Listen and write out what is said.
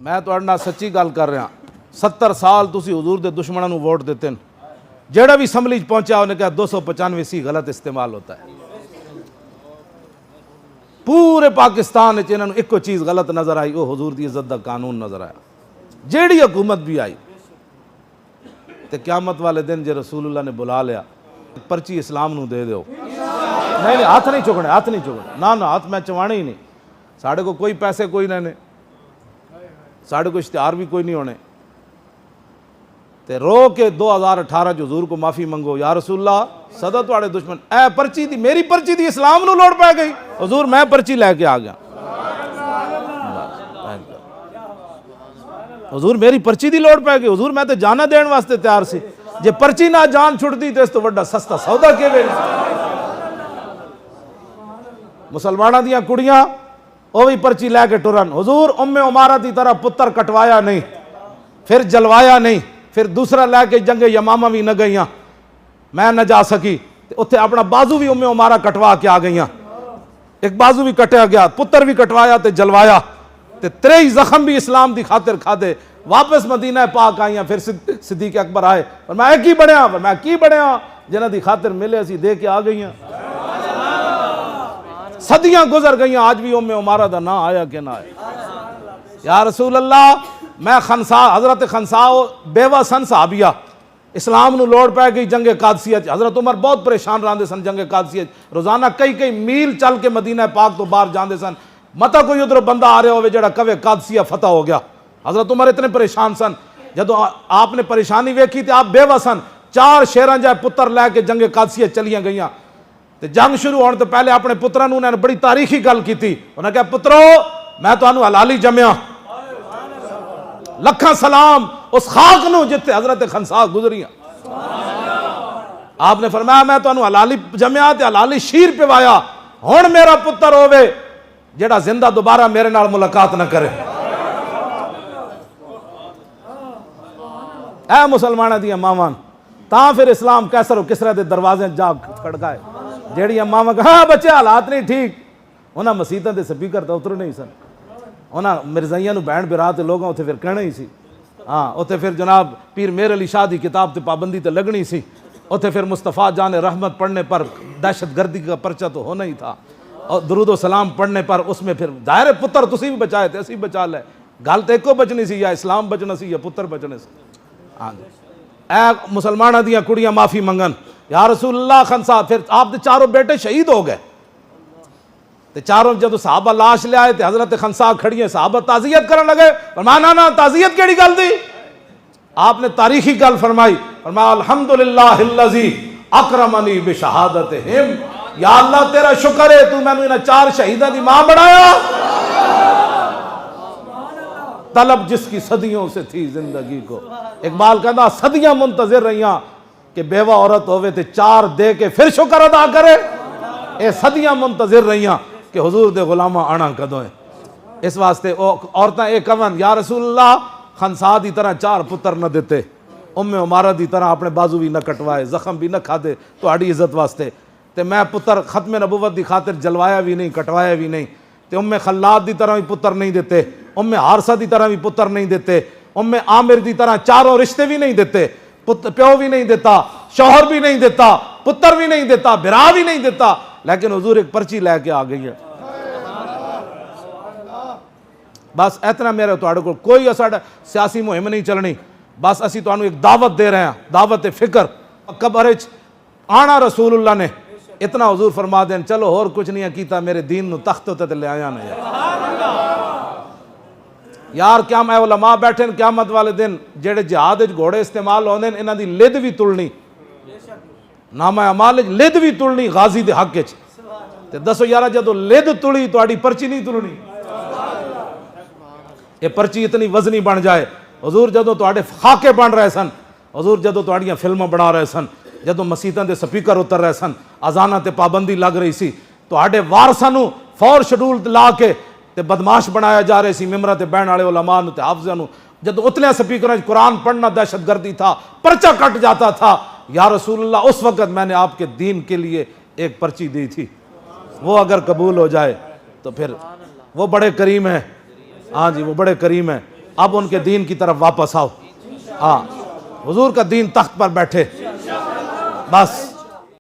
میں ਤੁਹਾਡੇ ਨਾਲ ਸੱਚੀ ਗੱਲ ਕਰ ਰਿਹਾ 70 ਸਾਲ ਤੁਸੀਂ ਹਜ਼ੂਰ ਦੇ ਦੁਸ਼ਮਣਾਂ ਨੂੰ ਵੋਟ ਦਿੱਤੇ ਨੇ ਜਿਹੜਾ ਵੀ ਅਸੈਂਬਲੀ 'ਚ ਪਹੁੰਚਿਆ ਉਹਨੇ ਕਿਹਾ 295 सी गलत इस्तेमाल होता है पूरे पाकिस्तान च इन्होंने एको चीज़ गलत नज़र आई वो हजूर की इज्जत का कानून नज़र आया जेड़ी हुकूमत भी आई तो क़यामत वाले दिन जे रसूलुल्लाह ने बुला लिया पर्ची इस्लाम नू दे दो नहीं हाथ नहीं चुकने ना हाथ मैं चवाने ही नहीं साढ़े को कोई पैसे कोई नहीं साढ़े को इश्तिहार भी कोई नहीं होने ते रो के 2018 च हजूर को माफ़ी मंगो या रसूलल्लाह सदा तुहाड़े दुश्मन ए पर्ची दी मेरी पर्ची दी इस्लाम नू लोड़ पै गई हजूर मैं पर्ची लैके आ गया हजूर मेरी पर्ची दी लोड़ पै गई हजूर मैं तो जाना देने वास्ते तैयार सी जे पर्ची ना जान छुटती तो इस तो वड्डा सस्ता सौदा किवें मुसलमानां दियां कुड़ियां वो भी पर्ची लैके टुरन हजूर उम्मे उमारा की तरह पुत्र कटवाया नहीं फिर जलवाया नहीं फिर दूसरा लैके जंगे यमामा भी न गई मैं न जा सकी उत्थे अपना बाजू भी उम्मे उमारा कटवा के आ गई एक बाजू भी कटिया गया पुत्र भी कटवाया ते जलवाया ते 3 जख्म भी इस्लाम की खातिर खादे वापस मदीना पाक आई फिर सिद्दीक अकबर आए और मैं की बढ़िया जिन्हां दी खातिर मिले असी दे के आ गई सदियां गुजर गई आज भी उम्मे उमारा दा ना आया कि ना आया या रसूल अल्लाह मैं खनसा हजरत खनसा बेवा सन साहबिया इस्लाम नू लोड़ पै गई जंगे कादसिया हजरत उमर बहुत परेशान रहते सन जंगे कादसिया रोजाना कई मील चल के मदीना पाक तो बाहर जाते सन मता कोई उधर बंदा आ रहा हो जड़ा कवे कादसिया फतह हो गया हजरत उमर इतने परेशान सन जदों आपने परेशानी वेखी तो आप बेवा सन 4 शेरां जाए पुत्र लैके जंगे कादसिया चलियां गई तो जंग शुरू होने तो पहले अपने पुत्रां नूं उन्होंने बड़ी तारीखी गल की उन्हें कहा पुत्रो मैं तुहानू हलाली जमया लखा सलाम उस खाक नू जिथे हजरत खनसा गुजरियां आपने फरमाया मैं तुहानू हलाली जमया ते हलाली शीर पिवाया हुण मेरा पुत्र होवे जेड़ा जिंदा दोबारा मेरे नाल मुलाकात न करे ऐ मुसलमानां दियां मावां तां फिर इस्लाम कैसर किसरा दे दरवाजे जा खड़काए जेड़ियां मावां हाँ बच्चे हालात नहीं ठीक उन्हां मसीतां दे स्पीकर तो उतर नहीं सन उन्हें मिर्जाइया भैन बिरा तो लोगों उत्थे फिर कहना ही सी हाँ उत्थे फिर जनाब पीर मेर अली शाह की किताब से पाबंदी तो लगनी सी उत्थे फिर मुस्तफ़ा जान रहमत पढ़ने पर दहशत गर्दी का पर्चा तो होना ही था और दरूद सलाम पढ़ने पर उसमें फिर दायरे पुत्र तुसी भी बचाए थे असी बचा ले गल तो एको बचनी सी या इस्लाम बचना सी या पुत्र बचने से हाँ जी ए मुसलमाना दियां कुड़ियां माफ़ी मंगन या रसूलुल्लाह खनसा फिर आप चारों बेटे शहीद हो गए ते चारों जब साहबा लाश ले आए थे हजरत खनसा खड़ी है साहबा ताज़ियत करने लगे फरमाया ना ताज़ियत केड़ी गल दी आपने तारीखी गल फरमाई फरमाया अल्हम्दुलिल्लाहिल्लज़ी अकरमनी बिशहादतिहिम या अल्लाह तेरा शुक्र है तू मैनू इन्हां 4 शहीदां दी मां बनाया तलब जिसकी सदियों से थी जिंदगी को इकबाल कहता सदियां मुंतजिर रहियां कि बेवा औरत होवे ते 4 दे के फिर शुक्र अदा करे ये सदियां मुंतजिर रहियां कि हुजूर दे गुलामा आना कदों है इस वास्ते औरतां ये कवन या रसूलल्लाह खनसा दी तरह 4 पुत्र न देते उम्मे उमारा दी तरह अपने बाजू भी न कटवाए जख्म भी न खादे तुहाड़ी इज्जत वास्ते ते मैं पुत्र खत्म नबुवत दी खातिर जलवाया भी नहीं कटवाया भी नहीं ते उम्मे खल्लाद दी तरह भी पुत्र नहीं देते उम्मे हारसा दी तरह भी पुत्र नहीं देते उम्मे आमिर दी तरह चारों रिश्ते भी नहीं देते प्यो भी नहीं देता शौहर भी नहीं देता पुत्र भी नहीं देता बिरा भी नहीं देता लेकिन हुजूर एक पर्ची लैके आ गई है बस इतना मेरे तुहाडे कोल कोई साडा सियासी मुहिम नहीं चलनी बस असी तुहानू एक दावत दे रहे हैं दावत फिक्र कब्र च आना रसूलुल्लाह ने इतना हुजूर फरमा देन चलो होर कुछ नहीं कीता मेरे दीन नू तख्त ते ले आया ना यार क्या मैं उलमा बैठे क़यामत वाले दिन जेड़े जिहाद विच घोड़े इस्तेमाल होंदे ने इन्हां दी लिद भी तुलनी नामा अमाल लिद भी तुलनी गाजी दे हक च ते दसो यार जदों लिद तुली तुहाडी पर्ची नहीं तुलनी ये पर्ची इतनी वजनी बन जाए हुजूर जदों तुहाडे खाके बन रहे सन हुजूर जदों तुहाडियां फिल्मां बना रहे सन जदों मसीतां दे स्पीकर उतर रहे सन अजानां ते पाबंदी लग रही सी तुहाडे वारसां नू फौर शेड्यूल ला के ते बदमाश बनाया जा रहे सी मिंबरां ते बहण वाले उलमा नू ते हाफिज़ां नू जब उतने स्पीकर कुरान पढ़ना दहशतगर्दी था पर्चा कट जाता था या रसूलुल्लाह उस वक़्त मैंने आपके दीन के लिए एक पर्ची दी थी वो अगर कबूल हो जाए तो फिर वो बड़े करीम हैं हाँ जी वो बड़े करीम हैं اب ان کے دین کی طرف واپس آؤ. ہاں حضور کا دین تخت پر بیٹھے بس.